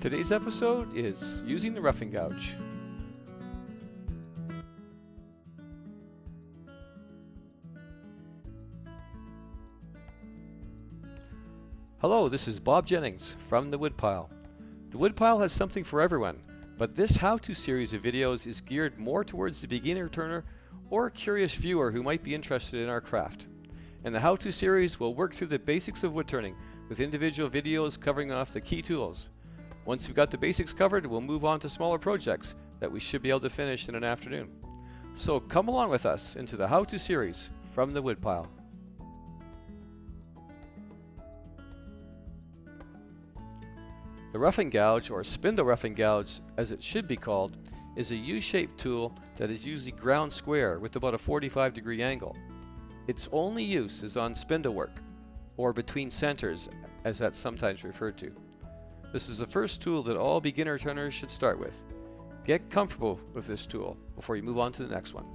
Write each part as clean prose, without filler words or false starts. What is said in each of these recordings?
Today's episode is using the roughing gouge. Hello, this is Bob Jennings from the WoodPile. The WoodPile has something for everyone, but this how-to series of videos is geared more towards the beginner turner or curious viewer who might be interested in our craft. And the how-to series will work through the basics of wood turning with individual videos covering off the key tools. Once we've got the basics covered, we'll move on to smaller projects that we should be able to finish in an afternoon. So come along with us into the how-to series from the WoodPile. The roughing gouge, or spindle roughing gouge as it should be called, is a U-shaped tool that is usually ground square with about a 45-degree angle. Its only use is on spindle work, or between centers as that's sometimes referred to. This is the first tool that all beginner turners should start with. Get comfortable with this tool before you move on to the next one.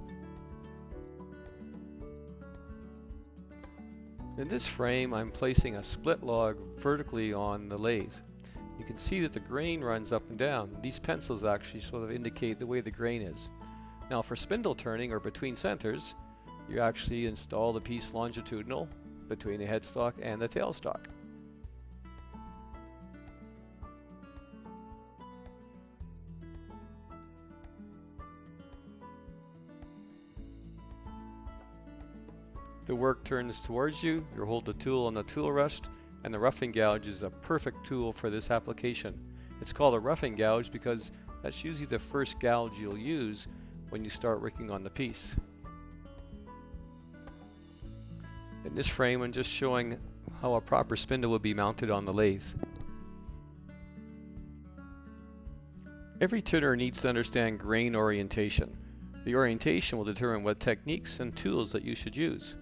In this frame, I'm placing a split log vertically on the lathe. You can see that the grain runs up and down. These pencils actually sort of indicate the way the grain is. Now for spindle turning or between centers, you actually install the piece longitudinal between the headstock and the tailstock. The work turns towards you, you hold the tool on the tool rest, and the roughing gouge is a perfect tool for this application. It's called a roughing gouge because that's usually the first gouge you'll use when you start working on the piece. In this frame, I'm just showing how a proper spindle would be mounted on the lathe. Every turner needs to understand grain orientation. The orientation will determine what techniques and tools that you should use.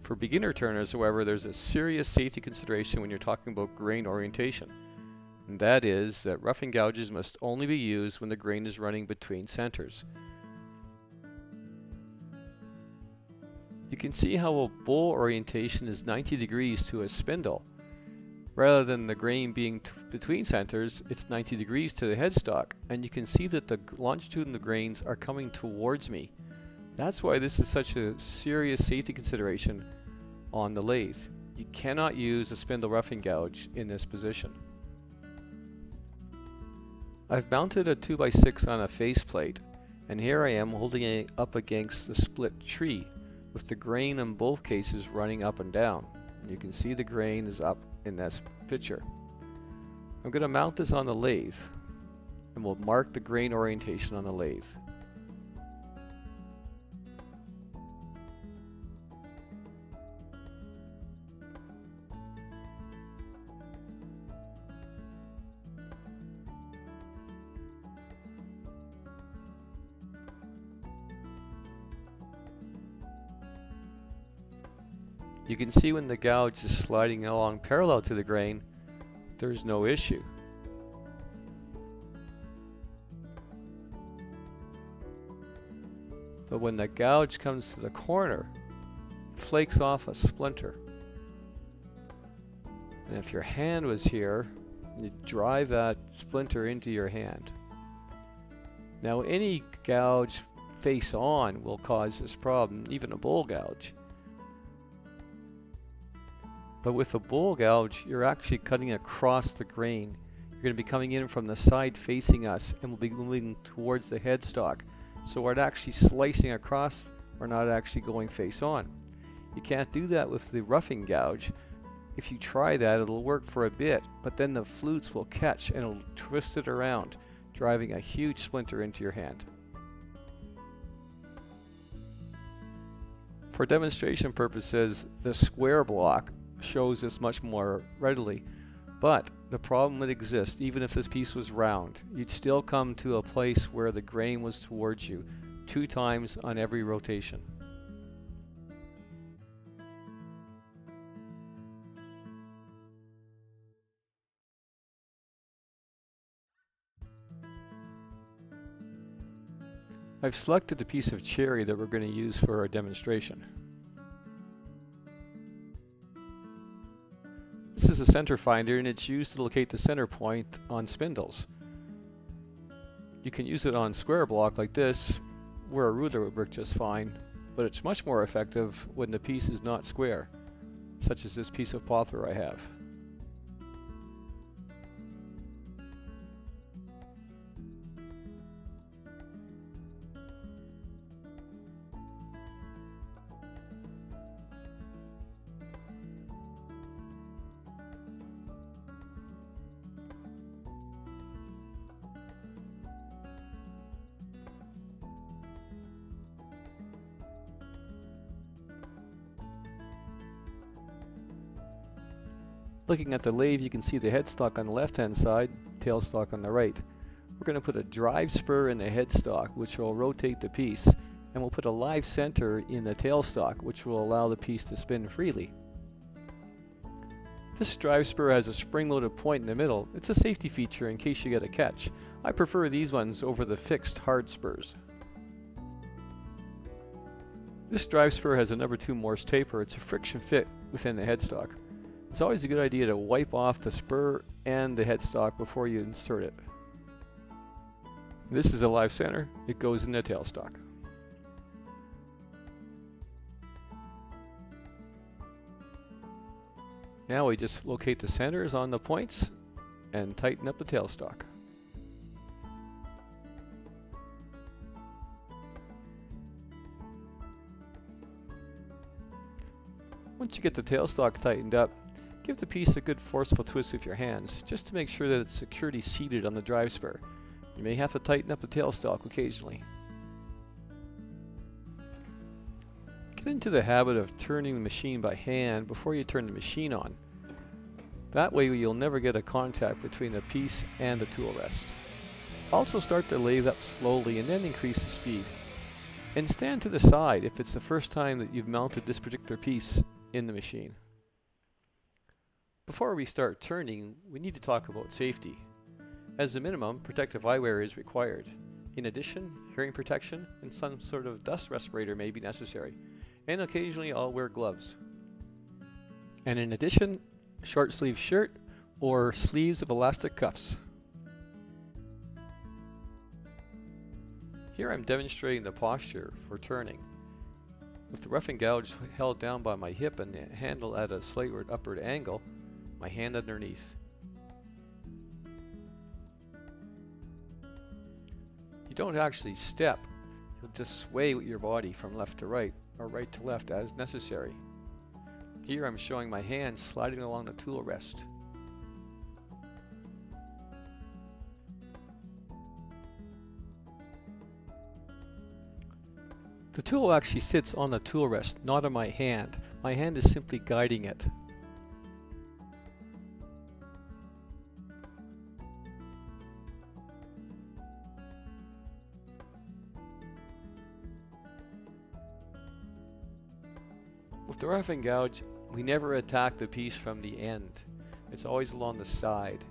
For beginner turners, however, there's a serious safety consideration when you're talking about grain orientation. And that is that roughing gouges must only be used when the grain is running between centers. You can see how a bowl orientation is 90 degrees to a spindle. Rather than the grain being between centers, it's 90 degrees to the headstock. And you can see that the longitudinal grains are coming towards me. That's why this is such a serious safety consideration on the lathe. You cannot use a spindle roughing gouge in this position. I've mounted a 2x6 on a faceplate, and here I am holding it up against the split tree with the grain in both cases running up and down. You can see the grain is up in this picture. I'm going to mount this on the lathe, and we'll mark the grain orientation on the lathe. You can see when the gouge is sliding along parallel to the grain, there's no issue. But when the gouge comes to the corner, it flakes off a splinter. And if your hand was here, you'd drive that splinter into your hand. Now any gouge face on will cause this problem, even a bowl gouge. But with a bowl gouge, you're actually cutting across the grain. You're going to be coming in from the side facing us, and we'll be moving towards the headstock. So we're not actually slicing across, we're not actually going face on. You can't do that with the roughing gouge. If you try that, it'll work for a bit, but then the flutes will catch and it'll twist it around, driving a huge splinter into your hand. For demonstration purposes, the square block shows this much more readily, but the problem would exist even if this piece was round. You'd still come to a place where the grain was towards you 2 times on every rotation. I've selected the piece of cherry that we're going to use for our demonstration. This is has a center finder and it's used to locate the center point on spindles. You can use it on square block like this, where a ruler would work just fine, but it's much more effective when the piece is not square, such as this piece of poplar I have. Looking at the lathe, you can see the headstock on the left-hand side, tailstock on the right. We're going to put a drive spur in the headstock, which will rotate the piece, and we'll put a live center in the tailstock, which will allow the piece to spin freely. This drive spur has a spring-loaded point in the middle. It's a safety feature in case you get a catch. I prefer these ones over the fixed hard spurs. This drive spur has a number 2 Morse taper. It's a friction fit within the headstock. It's always a good idea to wipe off the spur and the headstock before you insert it. This is a live center. It goes in the tailstock. Now we just locate the centers on the points and tighten up the tailstock. Once you get the tailstock tightened up, give the piece a good forceful twist with your hands, just to make sure that it's securely seated on the drive spur. You may have to tighten up the tailstock occasionally. Get into the habit of turning the machine by hand before you turn the machine on. That way you'll never get a contact between the piece and the tool rest. Also start the lathe up slowly and then increase the speed. And stand to the side if it's the first time that you've mounted this particular piece in the machine. Before we start turning, we need to talk about safety. As a minimum, protective eyewear is required. In addition, hearing protection and some sort of dust respirator may be necessary. And occasionally I'll wear gloves. And in addition, short sleeve shirt or sleeves of elastic cuffs. Here I'm demonstrating the posture for turning. With the roughing gouge held down by my hip and the handle at a slight upward angle, my hand underneath. You don't actually step, you'll just sway with your body from left to right or right to left as necessary. Here I'm showing my hand sliding along the tool rest. The tool actually sits on the tool rest, not on my hand. My hand is simply guiding it. With the roughing gouge, we never attack the piece from the end. It's always along the side.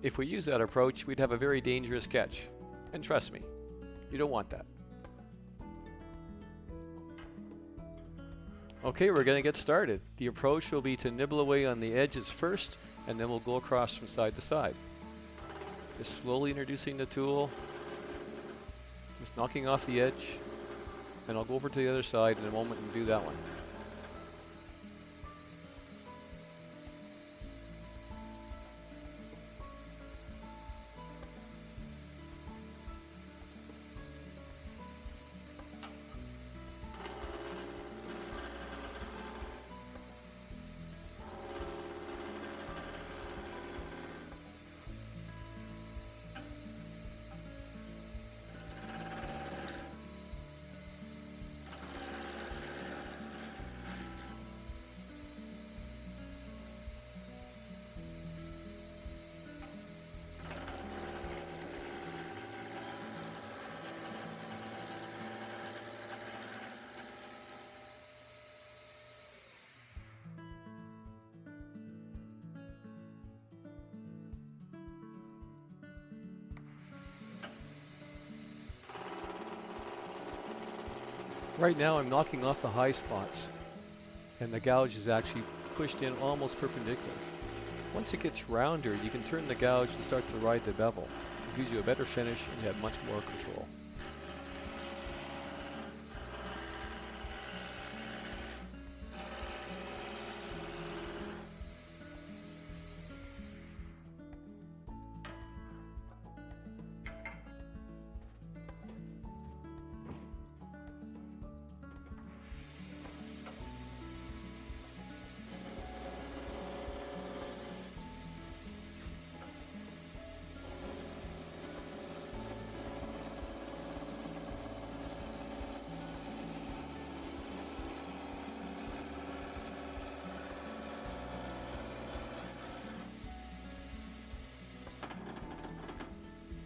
If we use that approach, we'd have a very dangerous catch. And trust me, you don't want that. Okay, we're going to get started. The approach will be to nibble away on the edges first, and then we'll go across from side to side. Just slowly introducing the tool, just knocking off the edge, and I'll go over to the other side in a moment and do that one. Right now I'm knocking off the high spots, and the gouge is actually pushed in almost perpendicular. Once it gets rounder, you can turn the gouge and start to ride the bevel. It gives you a better finish and you have much more control.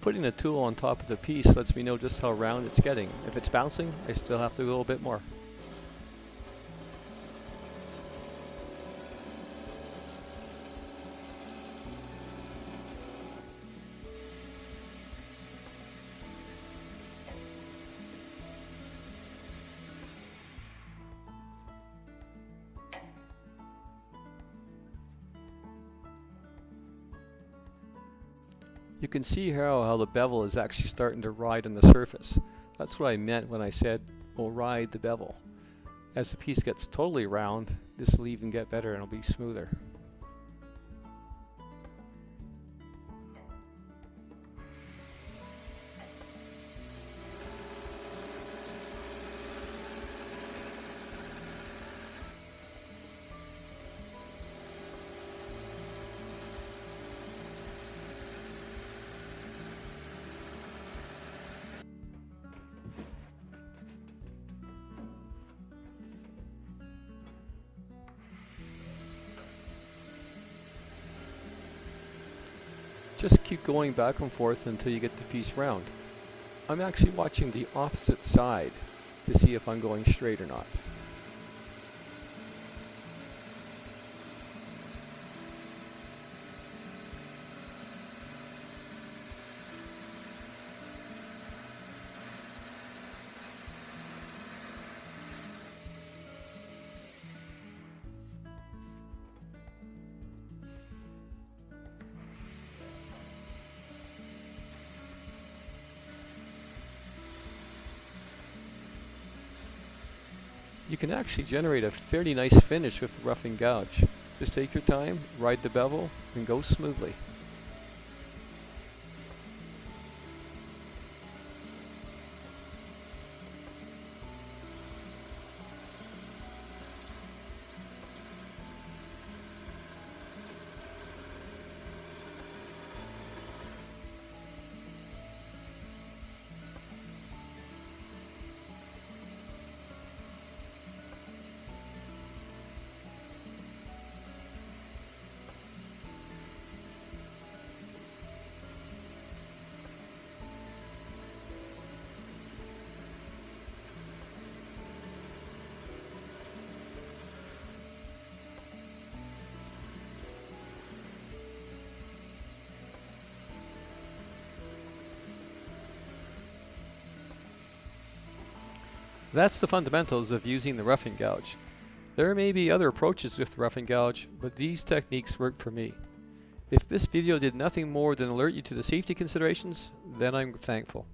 Putting the tool on top of the piece lets me know just how round it's getting. If it's bouncing, I still have to go a bit more. You can see how the bevel is actually starting to ride on the surface. That's what I meant when I said we'll ride the bevel. As the piece gets totally round, this will even get better and it'll be smoother. Just keep going back and forth until you get the piece round. I'm actually watching the opposite side to see if I'm going straight or not. You can actually generate a fairly nice finish with the roughing gouge. Just take your time, ride the bevel, and go smoothly. That's the fundamentals of using the roughing gouge. There may be other approaches with the roughing gouge, but these techniques work for me. If this video did nothing more than alert you to the safety considerations, then I'm thankful.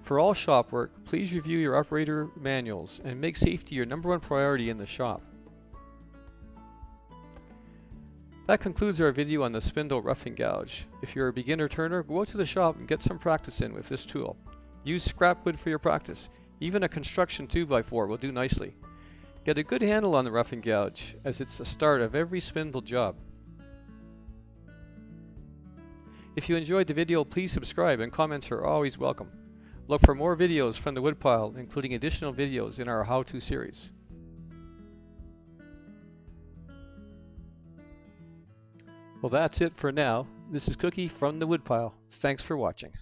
For all shop work, please review your operator manuals and make safety your #1 priority in the shop. That concludes our video on the spindle roughing gouge. If you're a beginner turner, go out to the shop and get some practice in with this tool. Use scrap wood for your practice. Even a construction 2x4 will do nicely. Get a good handle on the roughing gouge, as it's the start of every spindle job. If you enjoyed the video, please subscribe, and comments are always welcome. Look for more videos from the Woodpile, including additional videos in our how-to series. Well, that's it for now. This is Cookie from the Woodpile. Thanks for watching.